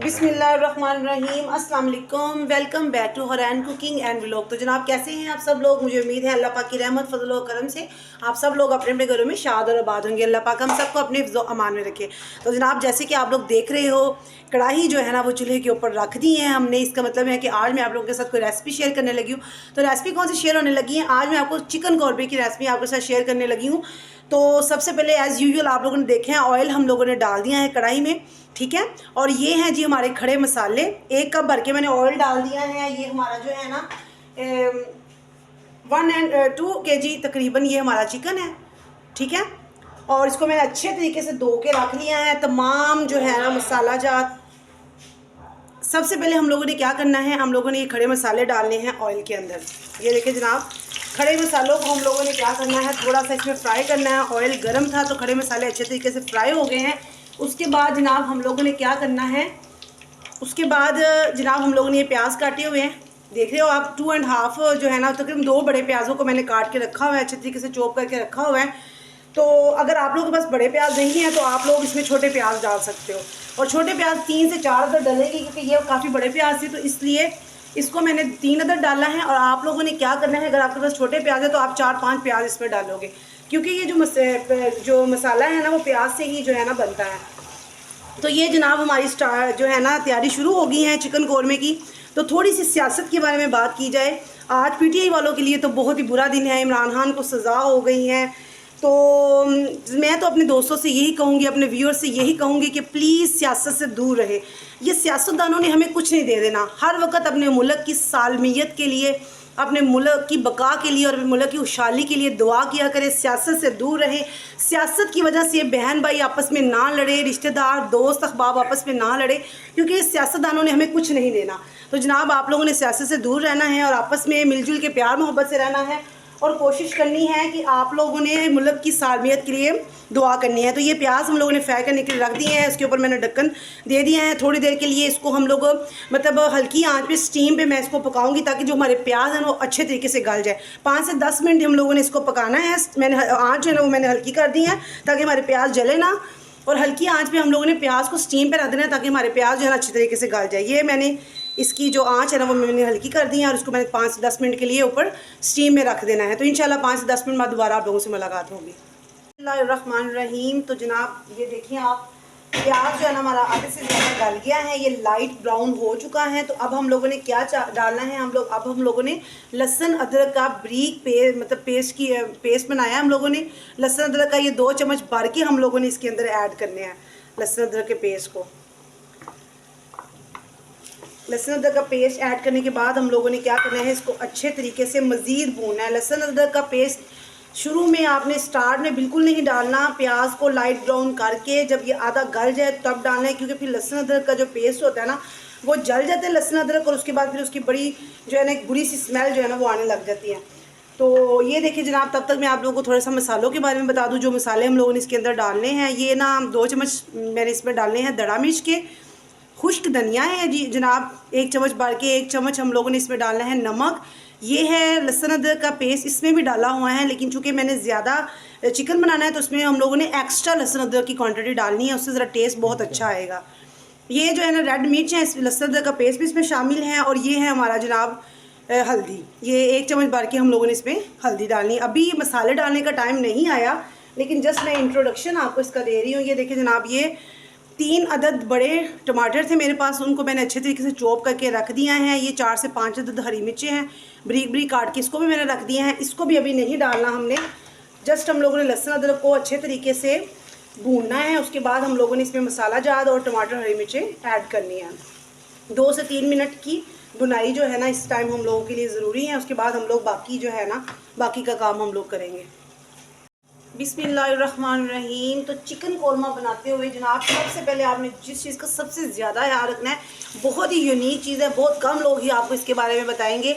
बिस्मिल्लाहिर्रहमानिर्रहीम, अस्सलाम वालेकुम। Welcome back to Harain cooking and vlog. तो जनाब कैसे हैं आप सब लोग? मुझे उम्मीद है अल्लाह पाक की रहमत फजल और करम से आप सब लोग अपने अपने घरों में शाद और आबाद होंगे। अल्लाह पाक हम सबको अपने अमान में रखे। तो जनाब जैसे कि आप लोग देख रहे हो, कढ़ाई जो है ना वो चूल्हे के ऊपर रख दी है हमने। इसका मतलब है कि आज मैं आप लोगों के साथ कोई रेसिपी शेयर करने लगी हूँ। तो रेसिपी कौन सी शेयर होने लगी है? आज मैं आपको चिकन कौरबे की रेसिपी आपके साथ शेयर करने लगी हूँ। तो सबसे पहले एज़ यूजुअल आप लोगों ने देखे हैं, ऑयल हम लोगों ने डाल दिया है कढ़ाई में, ठीक है। और ये हैं जी हमारे खड़े मसाले। 1 कप भर के मैंने ऑयल डाल दिया है। ये हमारा जो है ना 2 kg तकरीबन ये हमारा चिकन है, ठीक है। और इसको मैंने अच्छे तरीके से धो के रख लिया है। तमाम जो है ना मसाला जात, सबसे पहले हम लोगों ने क्या करना है, हम लोगों ने ये खड़े मसाले डालने हैं ऑयल के अंदर। ये देखिए जनाब, खड़े मसालों को हम लोगों ने क्या करना है, थोड़ा सा इसमें फ्राई करना है। ऑयल गर्म था तो खड़े मसाले अच्छे तरीके से फ्राई हो गए हैं। उसके बाद जनाब हम लोगों ने क्या करना है, उसके बाद जनाब हम लोगों ने ये प्याज काटे हुए हैं, देख रहे हो आप। 2.5 जो है ना तकरीबन 2 बड़े प्याज़ों को मैंने काट के रखा हुआ है, अच्छे तरीके से चॉप करके रखा हुआ है। तो अगर आप लोगों के पास बड़े प्याज नहीं हैं तो आप लोग इसमें छोटे प्याज डाल सकते हो। और छोटे प्याज 3 से 4 अदर डलेगी, क्योंकि ये काफ़ी बड़े प्याज थे तो इसलिए इसको मैंने 3 अदर डाला है। और आप लोगों ने क्या करना है, अगर आपके पास छोटे प्याज है तो आप 4-5 प्याज इसमें डालोगे, क्योंकि ये जो मसाला है ना वो प्याज से ही जो है ना बनता है। तो ये जनाब हमारी जो है ना तैयारी शुरू हो गई है चिकन कौरमे की। तो थोड़ी सी सियासत के बारे में बात की जाए। आज पीटीआई वालों के लिए तो बहुत ही बुरा दिन है, इमरान खान को सज़ा हो गई है। तो मैं तो अपने दोस्तों से यही कहूँगी, अपने व्यूअर्स से यही कहूँगी कि प्लीज़ सियासत से दूर रहे। ये सियासतदानों ने हमें कुछ नहीं दे देना। हर वक्त अपने मुल्क की सालमियत के लिए, अपने मुल्क की बका के लिए और मुल्क की खुशहाली के लिए दुआ किया करें। सियासत से दूर रहें। सियासत की वजह से बहन भाई आपस में ना लड़े, रिश्तेदार दोस्त अहबाब आपस में ना लड़े, क्योंकि सियासतदानों ने हमें कुछ नहीं देना। तो जनाब आप लोगों ने सियासत से दूर रहना है और आपस में मिलजुल के प्यार मोहब्बत से रहना है और कोशिश करनी है कि आप लोगों ने मुल्क की सालमियत के लिए दुआ करनी है। तो ये प्याज हम लोगों ने फ्राई करने के लिए रख दिए हैं, इसके ऊपर मैंने ढक्कन दे दिया है। थोड़ी देर के लिए इसको हम लोग मतलब हल्की आंच पे स्टीम पे मैं इसको पकाऊंगी, ताकि जो हमारे प्याज हैं वो अच्छे तरीके से गल जाए। 5 से 10 मिनट हम लोगों ने इसको पकाना है। मैंने आँच जो है ना वो मैंने हल्की कर दी है ताकि हमारे प्याज जले ना। और हल्की आँच पे हम लोगों ने प्याज को स्टीम पे रख देना है ताकि हमारे प्याज जो है ना अच्छी तरीके से गल जाए। ये मैंने इसकी जो आंच है ना वो मैंने हल्की कर दी है और इसको मैंने 5 से 10 मिनट के लिए ऊपर स्टीम में रख देना है। तो इंशाल्लाह 5 से 10 मिनट बाद दोबारा आप लोगों से मुलाकात होगी। बिस्मिल्लाहिर्रहमानिर्रहीम। तो जनाब ये देखिए आप, प्याज जो है ना हमारा आधे से ज़्यादा गल गया है, ये लाइट ब्राउन हो चुका है। तो अब हम लोगों ने क्या डालना है, अब हम लोगों ने लहसुन अदरक का बारीक मतलब पेस्ट बनाया है हम लोगों ने। लहसुन अदरक का ये 2 चम्मच भर के हम लोगों ने इसके अंदर ऐड करने हैं लहसुन अदरक के पेस्ट को। लहसुन अदरक का पेस्ट ऐड करने के बाद हम लोगों ने क्या करना है, इसको अच्छे तरीके से मज़ीद भूनना है। लहसुन अदरक का पेस्ट शुरू में आपने स्टार्ट में बिल्कुल नहीं डालना, प्याज को लाइट ब्राउन करके जब ये आधा गल जाए तब डालना है, क्योंकि फिर लहसुन अदरक का जो पेस्ट होता है ना वो जल जाता है लहसुन अदरक, और उसके बाद फिर उसकी बड़ी जो है ना एक बुरी सी स्मेल जो है ना वो आने लग जाती है। तो ये देखिए जनाब, तब तक मैं आप लोगों को थोड़ा सा मसालों के बारे में बता दूँ। जो मसाले हम लोगों ने इसके अंदर डालने हैं, ये ना 2 चम्मच मैंने इसमें डालने हैं दड़ा मिर्च के। खुश्क धनिया है जी जनाब 1 चम्मच भर के। 1 चम्मच हम लोगों ने इसमें डालना है नमक। ये है लहसुन अदरक का पेस्ट, इसमें भी डाला हुआ है, लेकिन चूंकि मैंने ज़्यादा चिकन बनाना है तो उसमें हम लोगों ने एक्स्ट्रा लहसुन अदरक की क्वांटिटी डालनी है, उससे ज़रा टेस्ट बहुत अच्छा आएगा। ये जो है ना रेड मिर्च है, लहसुन अदरक का पेस्ट भी इसमें शामिल है। और ये है हमारा जनाब हल्दी, ये 1 चम्मच भर के हम लोगों ने इसमें हल्दी डालनी है। अभी मसाले डालने का टाइम नहीं आया, लेकिन जस्ट मैं इंट्रोडक्शन आपको इसका दे रही हूँ। ये देखिए जनाब, ये 3 अदद बड़े टमाटर थे मेरे पास, उनको मैंने अच्छे तरीके से चॉप करके रख दिया है। ये 4 से 5 अदद हरी मिर्चें हैं बारीक बारीक काट के, इसको भी मैंने रख दिया है। इसको भी अभी नहीं डालना हमने, जस्ट हम लोगों ने लहसुन अदरक को अच्छे तरीके से भूनना है। उसके बाद हम लोगों ने इसमें मसाला जात और टमाटर हरी मिर्चें ऐड करनी है। 2 से 3 मिनट की भुनाई जो है ना इस टाइम हम लोगों के लिए ज़रूरी है। उसके बाद हम लोग बाकी जो है ना बाकी का काम हम लोग करेंगे। बिस्मिल्लाहिर्रहमानिर्रहीम। तो चिकन कौरमा बनाते हुए जनाब सबसे पहले आपने जिस चीज़ का सबसे ज़्यादा ख्याल रखना है, बहुत ही यूनिक चीज़ है, बहुत कम लोग ही आपको इसके बारे में बताएंगे,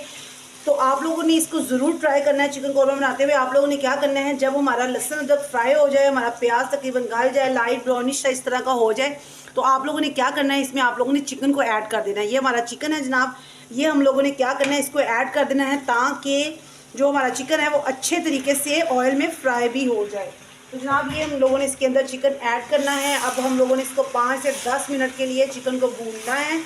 तो आप लोगों ने इसको ज़रूर ट्राई करना है। चिकन कौरमा बनाते हुए आप लोगों ने क्या करना है, जब हमारा लहसुन अदरक फ्राई हो जाए, हमारा प्याज तकरीबन गल जाए, लाइट ब्राउनिश इस तरह का हो जाए, तो आप लोगों ने क्या करना है, इसमें आप लोगों ने चिकन को ऐड कर देना है। ये हमारा चिकन है जनाब, ये हम लोगों ने क्या करना है, इसको ऐड कर देना है ताकि जो हमारा चिकन है वो अच्छे तरीके से ऑयल में फ्राई भी हो जाए। तो जनाब ये हम लोगों ने इसके अंदर चिकन ऐड करना है। अब हम लोगों ने इसको 5 से 10 मिनट के लिए चिकन को भूनना है।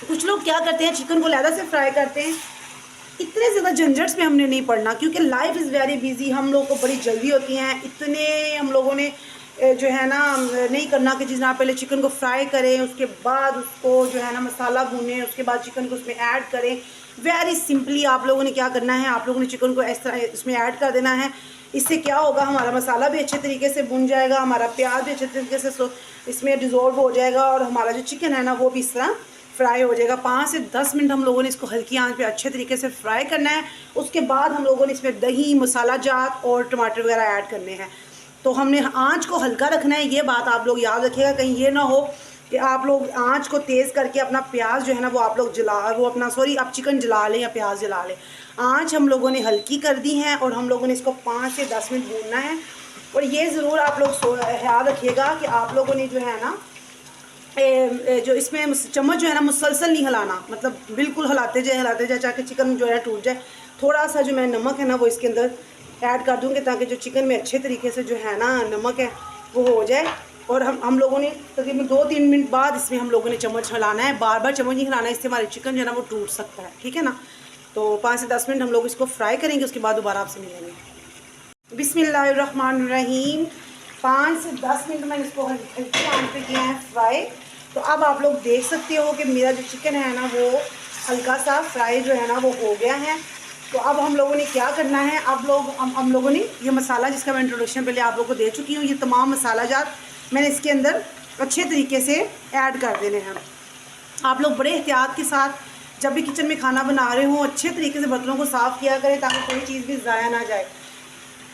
कुछ लोग क्या करते हैं, चिकन को लहदा से फ्राई करते हैं। इतने ज़्यादा झंझट्स में हमने नहीं पड़ना, क्योंकि लाइफ इज़ वेरी बिजी, हम लोग को बड़ी जल्दी होती हैं। इतने हम लोगों ने जो है ना नहीं करना कि जिस पहले चिकन को फ्राई करें, उसके बाद उसको जो है ना मसाला भूनें, उसके बाद चिकन को उसमें ऐड करें। वेरी सिंपली आप लोगों ने क्या करना है, आप लोगों ने चिकन को इस तरह इसमें ऐड कर देना है। इससे क्या होगा, हमारा मसाला भी अच्छे तरीके से भुन जाएगा, हमारा प्याज भी अच्छे तरीके से इसमें डिज़ोल्व हो जाएगा और हमारा जो चिकन है ना वो भी इस तरह फ्राई हो जाएगा। 5 से 10 मिनट हम लोगों ने इसको हल्की आंच पे अच्छे तरीके से फ्राई करना है। उसके बाद हम लोगों ने इसमें दही, मसाला जात और टमाटर वगैरह ऐड करने हैं। तो हमने आंच को हल्का रखना है, ये बात आप लोग याद रखिएगा। कहीं ये ना हो कि आप लोग आंच को तेज़ करके अपना प्याज जो है ना वो आप लोग आप चिकन जला लें या प्याज जला लें। आंच हम लोगों ने हल्की कर दी है और हम लोगों ने इसको 5 से 10 मिनट भूनना है। और ये ज़रूर आप लोग याद रखिएगा कि आप लोगों ने जो है ना जो इसमें चम्मच जो है ना मुसलसल नहीं हिलाना, मतलब बिल्कुल हिलाते जाए चाहे चिकन जो है टूट जाए। थोड़ा सा जो मैं नमक है ना वो इसके अंदर ऐड कर दूँगी ताकि जो चिकन में अच्छे तरीके से जो है ना नमक है वो हो जाए। और हम लोगों ने तकरीबन 2-3 मिनट बाद इसमें हम लोगों ने चम्मच हिलाना है, बार बार चम्मच नहीं हिलाना है, इससे हमारे चिकन जो है ना वो टूट सकता है, ठीक है ना। तो 5 से 10 मिनट हम लोग इसको फ्राई करेंगे, उसके बाद दोबारा आपसे मिलेंगे। बिस्मिल्लाहिर्रहमानिर्रहीम। 5 से 10 मिनट मैंने इसको हल्की आंच पे किया है फ्राई। तो अब आप लोग देख सकते हो कि मेरा जो चिकन है ना वो हल्का सा फ्राई जो है ना वो हो गया है। तो अब हम लोगों ने क्या करना है, हम लोगों ने ये मसाला जिसका मैं इंट्रोडक्शन पहले आप लोगों को दे चुकी हूँ, ये तमाम मसाला जात मैंने इसके अंदर अच्छे तरीके से ऐड कर देने हैं। आप लोग बड़े एहतियात के साथ जब भी किचन में खाना बना रहे हो अच्छे तरीके से बर्तनों को साफ़ किया करें ताकि कोई चीज़ भी ज़ाया ना जाए।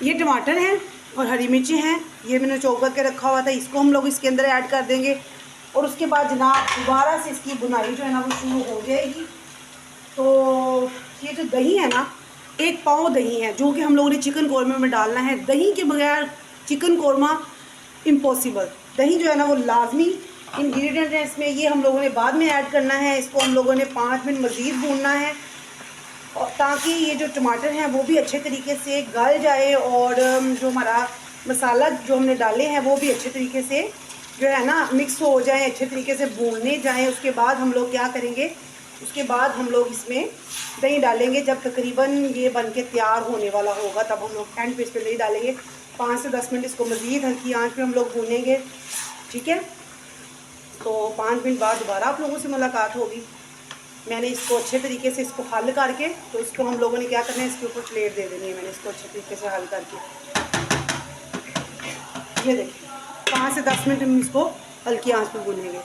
ये टमाटर हैं और हरी मिर्ची हैं, ये मैंने चॉप करके रखा हुआ था, इसको हम लोग इसके अंदर ऐड कर देंगे। और उसके बाद जनाब दोबारा से इसकी बुनाई जो है ना वो शुरू हो जाएगी। तो ये जो दही है ना, 1 पाव दही है जो कि हम लोगों ने चिकन कौरमा में डालना है। दही के बगैर चिकन कौरमा इम्पॉसिबल। दही जो है ना वो लाजमी इंग्रेडिएंट है इसमें, ये हम लोगों ने बाद में ऐड करना है। इसको हम लोगों ने 5 मिनट मज़ीद भूनना है और ताकि ये जो टमाटर हैं वो भी अच्छे तरीके से गल जाए और जो हमारा मसाला जो हमने डाले हैं वो भी अच्छे तरीके से जो है ना मिक्स हो जाए, अच्छे तरीके से भूनने जाएँ। उसके बाद हम लोग क्या करेंगे, उसके बाद हम लोग इसमें दही डालेंगे। जब तकरीबन ये बन के तैयार होने वाला होगा तब हम लोग एंड पे इस पर दही डालेंगे। 5 से 10 मिनट इसको मज़ीद हल्की आंच पे हम लोग भूनेंगे, ठीक है। तो 5 मिनट बाद दोबारा आप लोगों से मुलाकात होगी। मैंने इसको अच्छे तरीके से इसको हल करके, तो इसको हम लोगों ने क्या करना है, इसके ऊपर प्लेट दे देनी है। मैंने इसको अच्छे तरीके से हल करके, ये देखिए 5 से 10 मिनट हम इसको हल्की आंच पे भूनेंगे।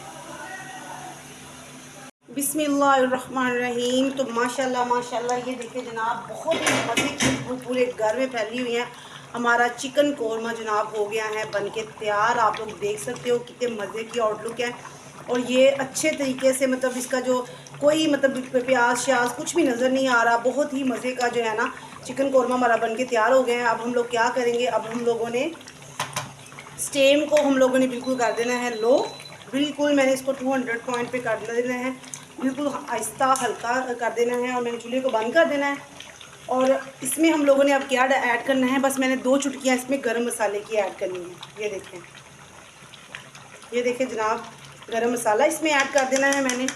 बिस्मिल्लाहिर्रहमानिर्रहीम। तो माशाल्लाह माशाल्लाह ये देखिए जनाब, बहुत ही मज़े की खुशबू पूरे घर में फैली हुई है। हमारा चिकन कौरमा जनाब हो गया है बन के तैयार। आप लोग देख सकते हो कितने मज़े की आउटलुक है। और ये अच्छे तरीके से मतलब इसका जो कोई मतलब प्याज श्याज कुछ भी नज़र नहीं आ रहा। बहुत ही मज़े का जो है ना चिकन कौरमा हमारा बन के तैयार हो गया है। अब हम लोग क्या करेंगे, अब हम लोगों ने स्टीम को हम लोगों ने बिल्कुल कर देना है लो। बिल्कुल मैंने इसको 200 पॉइंट पे कर देना है, बिल्कुल आहिस्ता हल्का कर देना है और मैंने चूल्हे को बंद कर देना है। और इसमें हम लोगों ने अब क्या ऐड करना है, बस मैंने 2 चुटकियाँ इसमें गरम मसाले की ऐड करनी है। ये देखें जनाब, गरम मसाला इसमें ऐड कर देना है मैंने।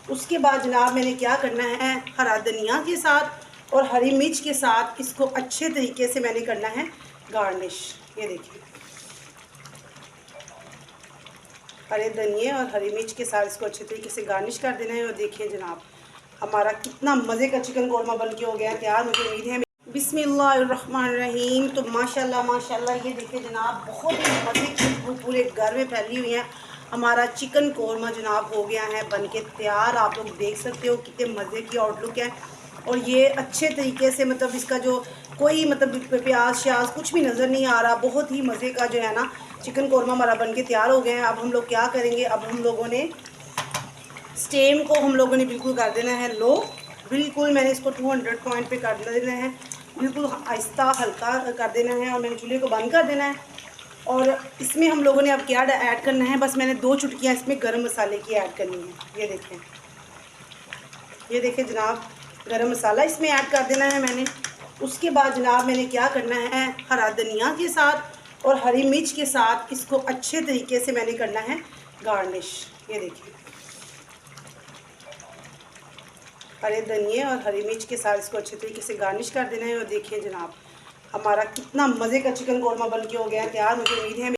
उसके बाद जनाब मैंने क्या करना है, हरा धनिया के साथ और हरी मिर्च के साथ इसको अच्छे तरीके से मैंने करना है गार्निश। ये देखिए हरे धनिए और हरी मिर्च के साथ इसको अच्छे तरीके से गार्निश कर देना है। और देखिए जनाब हमारा कितना मज़े का चिकन कौरमा बन के हो गया है तैयार, मुझे उम्मीद है। बिस्मिल्लाहिर्रहमानिर्रहीम। तो माशाल्लाह माशाल्लाह ये देखिए जनाब, बहुत ही मज़े की खुशबू पूरे घर में फैली हुई है। हमारा चिकन कौरमा जनाब हो गया है बन के तैयार। आप लोग देख सकते हो कितने मज़े की आउटलुक है। और ये अच्छे तरीके से मतलब इसका जो कोई मतलब प्याज श्याज कुछ भी नज़र नहीं आ रहा। बहुत ही मज़े का जो है ना चिकन कौरमा हमारा बन के तैयार हो गया है। अब हम लोग क्या करेंगे, अब हम लोगों ने स्टीम को हम लोगों ने बिल्कुल कर देना है लो। बिल्कुल मैंने इसको 200 पॉइंट पे कर देना है, बिल्कुल आहिस्ता हल्का कर देना है और मैंने चूल्हे को बंद कर देना है। और इसमें हम लोगों ने अब क्या ऐड करना है, बस मैंने 2 चुटकियाँ इसमें गरम मसाले की ऐड करनी है। ये देखें जनाब, गरम मसाला इसमें ऐड कर देना है मैंने। उसके बाद जनाब मैंने क्या करना है, हरा धनिया के साथ और हरी मिर्च के साथ इसको अच्छे तरीके से मैंने करना है गार्निश। ये देखिए, हरे धनिए और हरी मिर्च के साथ इसको अच्छे तरीके से गार्निश कर देना है। और देखिए जनाब, हमारा कितना मज़े का चिकन कौरमा बन के हो गया तैयार। मुझे उम्मीद है